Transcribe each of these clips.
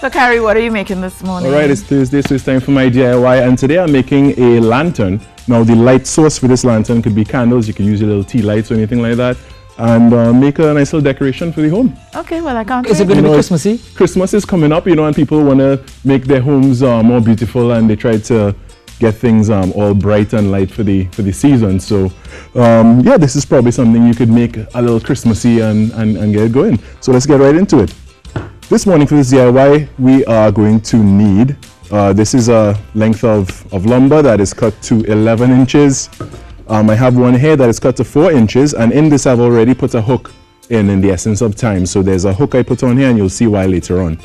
So, Khary, what are you making this morning? All right, it's Thursday, so it's time for my DIY, and today I'm making a lantern. Now, the light source for this lantern could be candles. You could use your little tea lights or anything like that, and make a nice little decoration for the home. Okay, well, I can't Is it going to be Christmassy? Christmas is coming up, and people want to make their homes more beautiful, and they try to get things all bright and light for the season. So, yeah, this is probably something you could make a little Christmassy and get it going. So let's get right into it. This morning for this DIY, we are going to need, this is a length of lumber that is cut to 11 inches. I have one here that is cut to 4 inches, and in this I've already put a hook in the essence of time. So there's a hook I put on here, and you'll see why later on.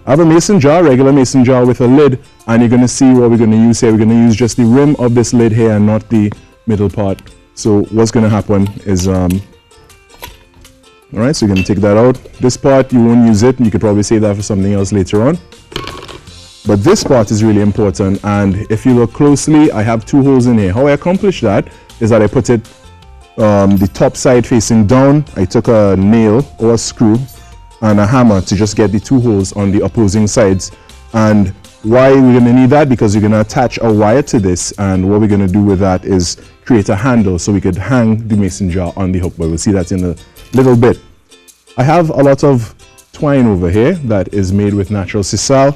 I have a mason jar, regular mason jar with a lid, and you're going to see what we're going to use here. We're going to use just the rim of this lid here and not the middle part. So what's going to happen is, all right, so you're going to take that out. This part, you won't use it. You could probably save that for something else later on. But this part is really important, and if you look closely, I have 2 holes in here. How I accomplish that is that I put it the top side facing down. I took a nail or a screw and a hammer to just get the 2 holes on the opposing sides. And why we're going to need that? Because you're going to attach a wire to this, and what we're going to do with that is create a handle so we could hang the mason jar on the hook, but we'll see that in a little bit. I have a lot of twine over here that is made with natural sisal,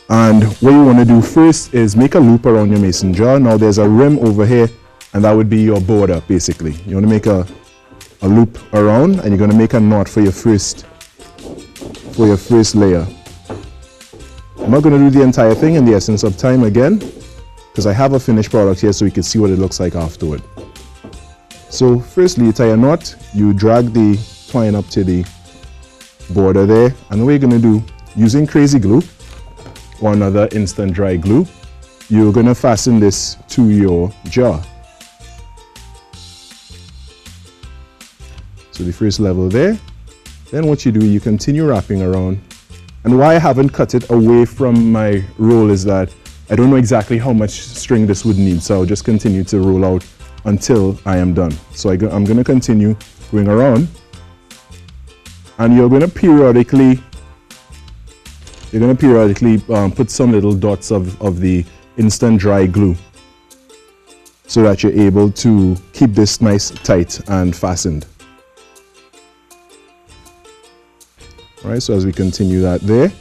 and what you want to do first is make a loop around your mason jar. Now there's a rim over here, and that would be your border basically. You want to make a loop around, and you're going to make a knot for your first layer. I'm not going to do the entire thing in the essence of time again, because I have a finished product here so we can see what it looks like afterward. So firstly, you tie a knot, you drag the twine up to the border there, and what you're going to do, using crazy glue or another instant dry glue, you're going to fasten this to your jar. So the first level there, then what you do, you continue wrapping around. And why I haven't cut it away from my roll is that I don't know exactly how much string this would need, so I'll just continue to roll out until I am done. So I'm going to continue going around, and you're going to periodically put some little dots of the instant dry glue so that you're able to keep this nice tight and fastened. All right, so as we continue that there,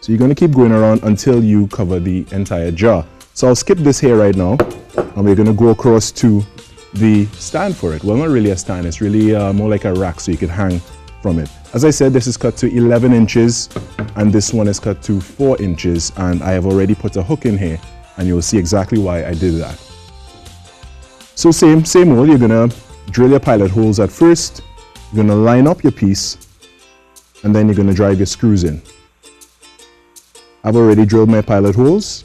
so you're going to keep going around until you cover the entire jar. So I'll skip this here right now, and we're going to go across to the stand for it. Well, not really a stand, it's really more like a rack so you could hang from it. As I said, this is cut to 11 inches, and this one is cut to 4 inches, and I have already put a hook in here, and you'll see exactly why I did that. So same hole, you're going to drill your pilot holes at first. You're going to line up your piece, and then you're going to drive your screws in. I've already drilled my pilot holes,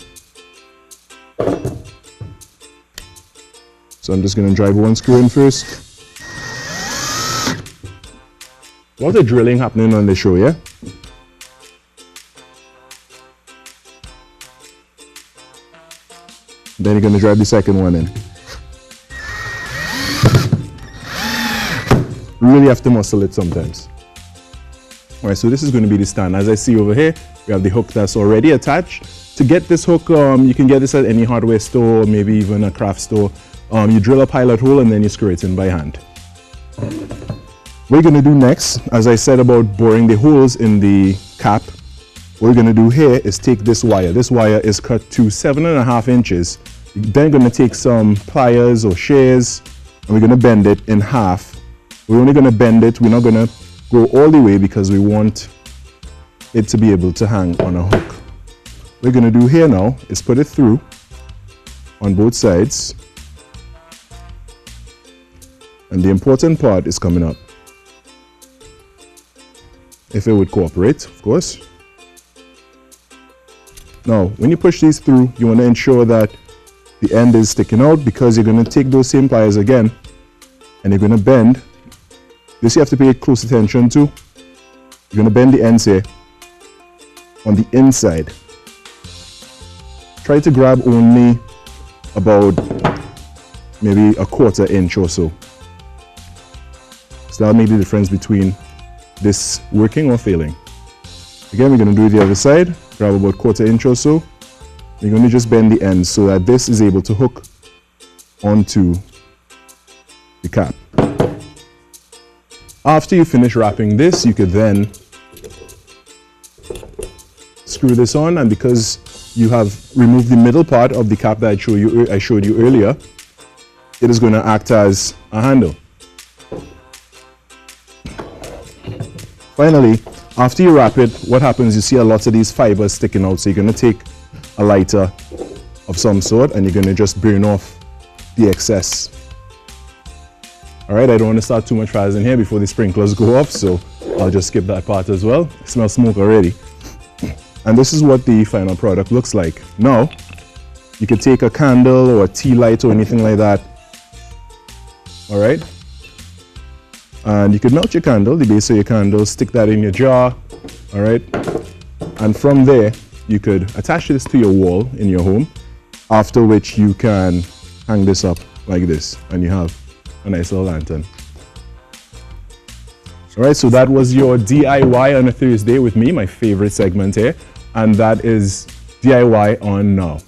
so I'm just going to drive one screw in first. Lots of drilling happening on the show, yeah? Then you're going to drive the second one in. You really have to muscle it sometimes. All right, so this is going to be the stand. As I see over here, we have the hook that's already attached. To get this hook, you can get this at any hardware store, maybe even a craft store. You drill a pilot hole and then you screw it in by hand. What we're going to do next, as I said about boring the holes in the cap, what we're going to do here is take this wire. This wire is cut to 7.5 inches. Then we're going to take some pliers or shears, and we're going to bend it in half. We're only going to bend it, we're not going to go all the way because we want it to be able to hang on a hook. What we're going to do here now is put it through on both sides. And the important part is coming up. If it would cooperate, of course. Now, when you push these through, you want to ensure that the end is sticking out, because you're going to take those same pliers again and you're going to bend. This you have to pay close attention to. You're going to bend the ends here on the inside. Try to grab only about maybe a 1/4 inch or so. So that'll make the difference between this working or failing. Again, we're going to do the other side, grab about 1/4 inch or so. You're going to just bend the end so that this is able to hook onto the cap. After you finish wrapping this, you could then screw this on, and because you have removed the middle part of the cap that I showed you earlier, it is going to act as a handle. Finally, after you wrap it, what happens, you see a lot of these fibers sticking out, so you're going to take a lighter of some sort and you're going to just burn off the excess. Alright, I don't want to start too much fires in here before the sprinklers go off, so I'll just skip that part as well. I smell smoke already. And this is what the final product looks like. Now, you could take a candle or a tea light or anything like that. Alright? And you could melt your candle, the base of your candle, stick that in your jar. Alright? And from there, you could attach this to your wall in your home, after which you can hang this up like this, and you have a nice little lantern. Alright, so that was your DIY on a Thursday with me, my favorite segment here, and that is DIY on now.